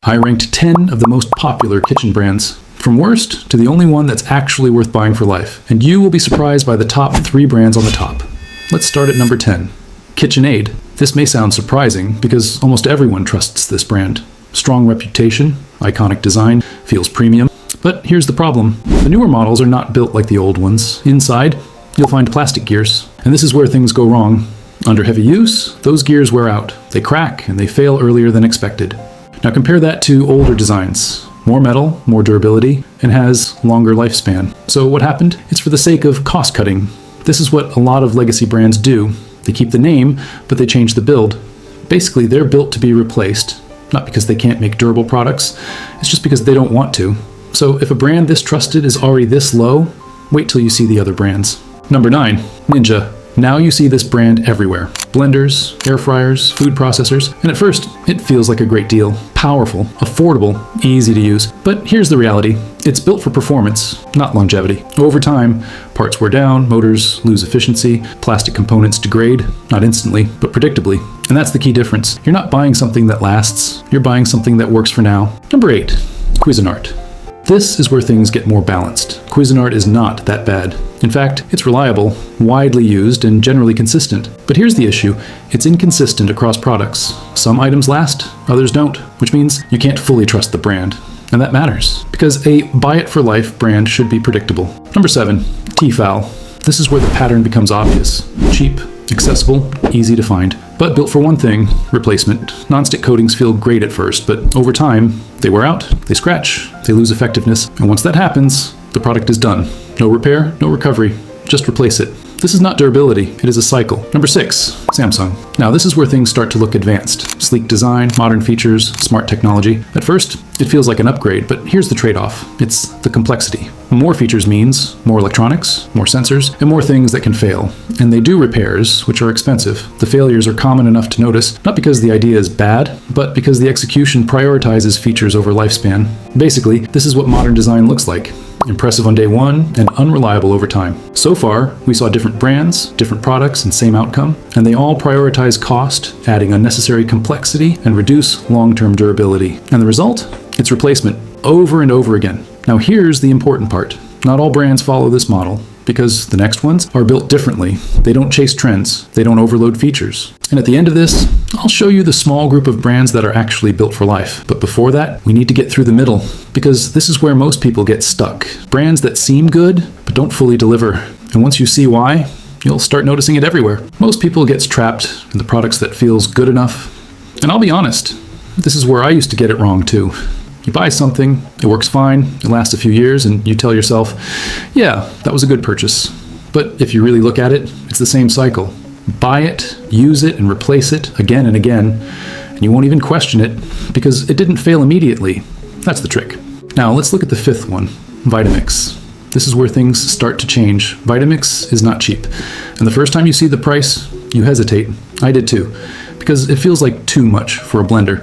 I ranked 10 of the most popular kitchen brands, from worst to the only one that's actually worth buying for life. And you will be surprised by the top 3 brands on the top. Let's start at number 10. KitchenAid. This may sound surprising because almost everyone trusts this brand. Strong reputation, iconic design, feels premium. But here's the problem. The newer models are not built like the old ones. Inside, you'll find plastic gears. And this is where things go wrong. Under heavy use, those gears wear out. They crack and they fail earlier than expected. Now compare that to older designs. More metal, more durability, and has longer lifespan. So what happened? It's for the sake of cost cutting. This is what a lot of legacy brands do. They keep the name, but they change the build. Basically, they're built to be replaced, not because they can't make durable products, it's just because they don't want to. So if a brand this trusted is already this low, wait till you see the other brands. Number 9, Ninja. Now you see this brand everywhere. Blenders, air fryers, food processors, and at first, it feels like a great deal. Powerful, affordable, easy to use. But here's the reality. It's built for performance, not longevity. Over time, parts wear down, motors lose efficiency, plastic components degrade, not instantly, but predictably. And that's the key difference. You're not buying something that lasts, you're buying something that works for now. Number 8, Cuisinart. This is where things get more balanced. Cuisinart is not that bad. In fact, it's reliable, widely used, and generally consistent. But here's the issue. It's inconsistent across products. Some items last, others don't, which means you can't fully trust the brand. And that matters, because a buy-it-for-life brand should be predictable. Number 7, T-fal. This is where the pattern becomes obvious. Cheap, accessible, easy to find. But built for one thing, replacement. Non-stick coatings feel great at first, but over time, they wear out, they scratch, they lose effectiveness, and once that happens, the product is done. No repair, no recovery, just replace it. This is not durability, it is a cycle. Number 6, Samsung. Now this is where things start to look advanced. Sleek design, modern features, smart technology. At first, it feels like an upgrade, but here's the trade-off. It's the complexity. More features means more electronics, more sensors, and more things that can fail. And they do repairs, which are expensive. The failures are common enough to notice, not because the idea is bad, but because the execution prioritizes features over lifespan. Basically, this is what modern design looks like. Impressive on day one and unreliable over time. So far, we saw different brands, different products, and same outcome, and they all prioritize cost, adding unnecessary complexity, and reduce long-term durability. And the result? It's replacement, over and over again. Now here's the important part. Not all brands follow this model, because the next ones are built differently. They don't chase trends, they don't overload features. And at the end of this, I'll show you the small group of brands that are actually built for life. But before that, we need to get through the middle, because this is where most people get stuck. Brands that seem good, but don't fully deliver. And once you see why, you'll start noticing it everywhere. Most people get trapped in the products that feels good enough. And I'll be honest, this is where I used to get it wrong too. You buy something, it works fine, it lasts a few years, and you tell yourself, yeah, that was a good purchase. But if you really look at it, it's the same cycle. Buy it, use it, and replace it again and again, and you won't even question it because it didn't fail immediately. That's the trick. Now let's look at the 5th one, Vitamix. This is where things start to change. Vitamix is not cheap, and the first time you see the price, you hesitate. I did too, because it feels like too much for a blender.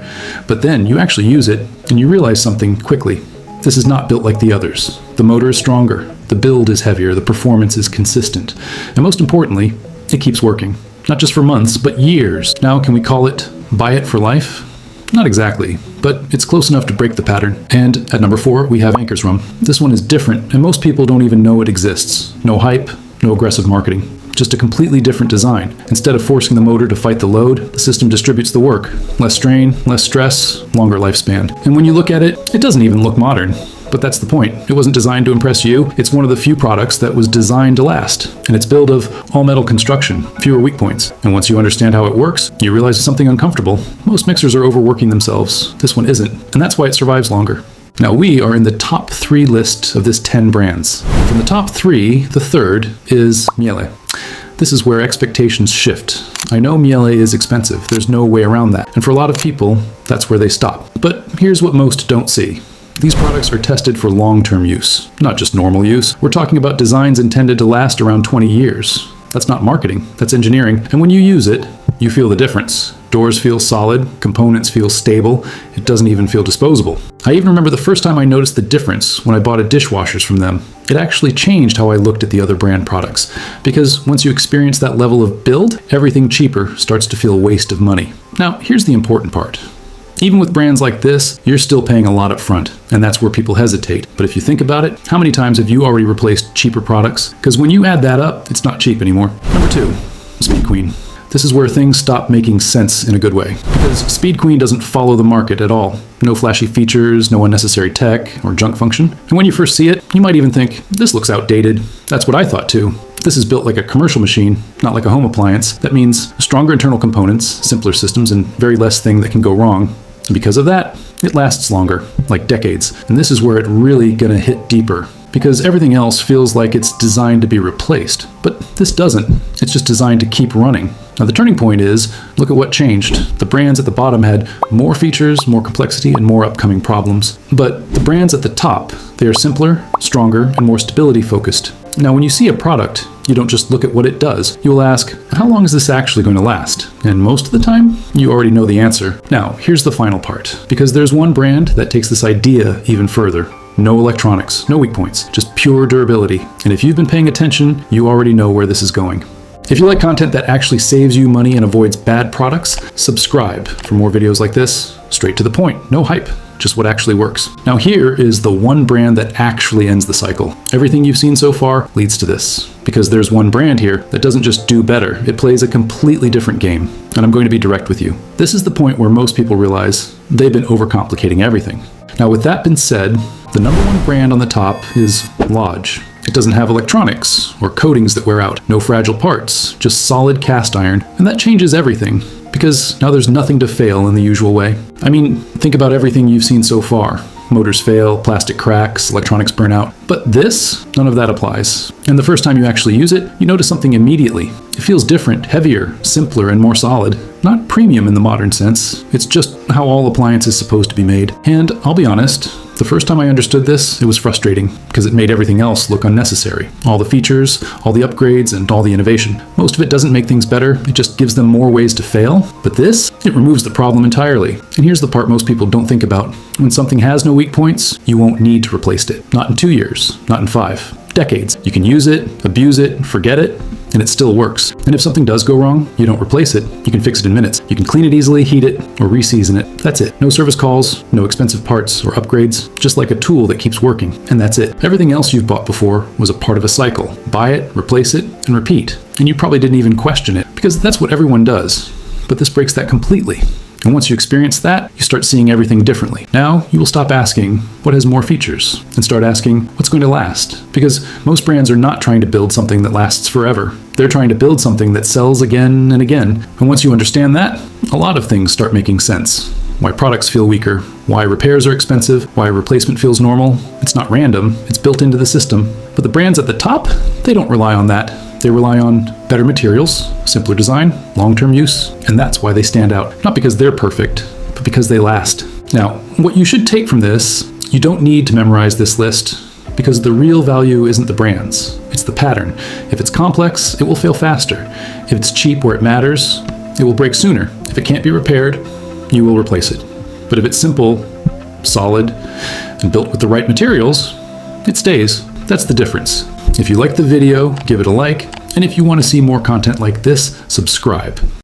But then you actually use it, and you realize something quickly. This is not built like the others. The motor is stronger, the build is heavier, the performance is consistent, and most importantly, it keeps working. Not just for months, but years. Now, can we call it buy it for life? Not exactly, but it's close enough to break the pattern. And at number 4, we have Ankarsrum. This one is different, and most people don't even know it exists. No hype, no aggressive marketing. Just a completely different design. Instead of forcing the motor to fight the load, the system distributes the work. Less strain, less stress, longer lifespan. And when you look at it, it doesn't even look modern. But that's the point. It wasn't designed to impress you. It's one of the few products that was designed to last. And it's built of all-metal construction, fewer weak points. And once you understand how it works, you realize it's something uncomfortable. Most mixers are overworking themselves. This one isn't. And that's why it survives longer. Now we are in the top 3 list of this 10 brands. From the top 3, the 3rd is Miele. This is where expectations shift. I know Miele is expensive. There's no way around that. And for a lot of people, that's where they stop. But here's what most don't see. These products are tested for long-term use, not just normal use. We're talking about designs intended to last around 20 years. That's not marketing, that's engineering. And when you use it, you feel the difference. Doors feel solid, components feel stable, it doesn't even feel disposable. I even remember the first time I noticed the difference when I bought dishwashers from them. It actually changed how I looked at the other brand products, because once you experience that level of build, everything cheaper starts to feel a waste of money. Now, here's the important part. Even with brands like this, you're still paying a lot up front, and that's where people hesitate. But if you think about it, how many times have you already replaced cheaper products? Because when you add that up, it's not cheap anymore. Number 2, Speed Queen. This is where things stop making sense in a good way, because Speed Queen doesn't follow the market at all. No flashy features, no unnecessary tech or junk function. And when you first see it, you might even think, this looks outdated. That's what I thought too. This is built like a commercial machine, not like a home appliance. That means stronger internal components, simpler systems, and very less thing that can go wrong. And because of that, it lasts longer, like decades. And this is where it really gonna hit deeper, because everything else feels like it's designed to be replaced. But this doesn't. It's just designed to keep running. Now the turning point is, look at what changed. The brands at the bottom had more features, more complexity, and more upcoming problems. But the brands at the top, they are simpler, stronger, and more stability focused. Now when you see a product, you don't just look at what it does. You will ask, how long is this actually going to last? And most of the time, you already know the answer. Now, here's the final part. Because there's one brand that takes this idea even further. No electronics, no weak points, just pure durability. And if you've been paying attention, you already know where this is going. If you like content that actually saves you money and avoids bad products, subscribe for more videos like this. Straight to the point, no hype, just what actually works. Now here is the one brand that actually ends the cycle. Everything you've seen so far leads to this. Because there's one brand here that doesn't just do better, it plays a completely different game. And I'm going to be direct with you. This is the point where most people realize they've been overcomplicating everything. Now with that being said, the number one brand on the top is Lodge. It doesn't have electronics or coatings that wear out, no fragile parts, just solid cast iron. And that changes everything, because now there's nothing to fail in the usual way. I mean, think about everything you've seen so far. Motors fail, plastic cracks, electronics burn out. But this, none of that applies. And the first time you actually use it, you notice something immediately. It feels different, heavier, simpler, and more solid. Not premium in the modern sense. It's just how all appliances is supposed to be made. And I'll be honest, the first time I understood this, it was frustrating, because it made everything else look unnecessary. All the features, all the upgrades, and all the innovation. Most of it doesn't make things better, it just gives them more ways to fail. But this, it removes the problem entirely. And here's the part most people don't think about. When something has no weak points, you won't need to replace it. Not in 2 years, not in 5. Decades. You can use it, abuse it, forget it, and it still works. And if something does go wrong, you don't replace it. You can fix it in minutes. You can clean it easily, heat it, or re-season it. That's it. No service calls, no expensive parts or upgrades, just like a tool that keeps working. And that's it. Everything else you've bought before was a part of a cycle. Buy it, replace it, and repeat. And you probably didn't even question it, because that's what everyone does. But this breaks that completely. And once you experience that, you start seeing everything differently. Now, you will stop asking, what has more features? And start asking, what's going to last? Because most brands are not trying to build something that lasts forever. They're trying to build something that sells again and again. And once you understand that, a lot of things start making sense. Why products feel weaker, why repairs are expensive, why replacement feels normal. It's not random, it's built into the system. But the brands at the top, they don't rely on that. They rely on better materials, simpler design, long-term use, and that's why they stand out. Not because they're perfect, but because they last. Now, what you should take from this, you don't need to memorize this list, because the real value isn't the brands, it's the pattern. If it's complex, it will fail faster. If it's cheap where it matters, it will break sooner. If it can't be repaired, you will replace it. But if it's simple, solid, and built with the right materials, it stays. That's the difference. If you like the video, give it a like, and if you want to see more content like this, subscribe.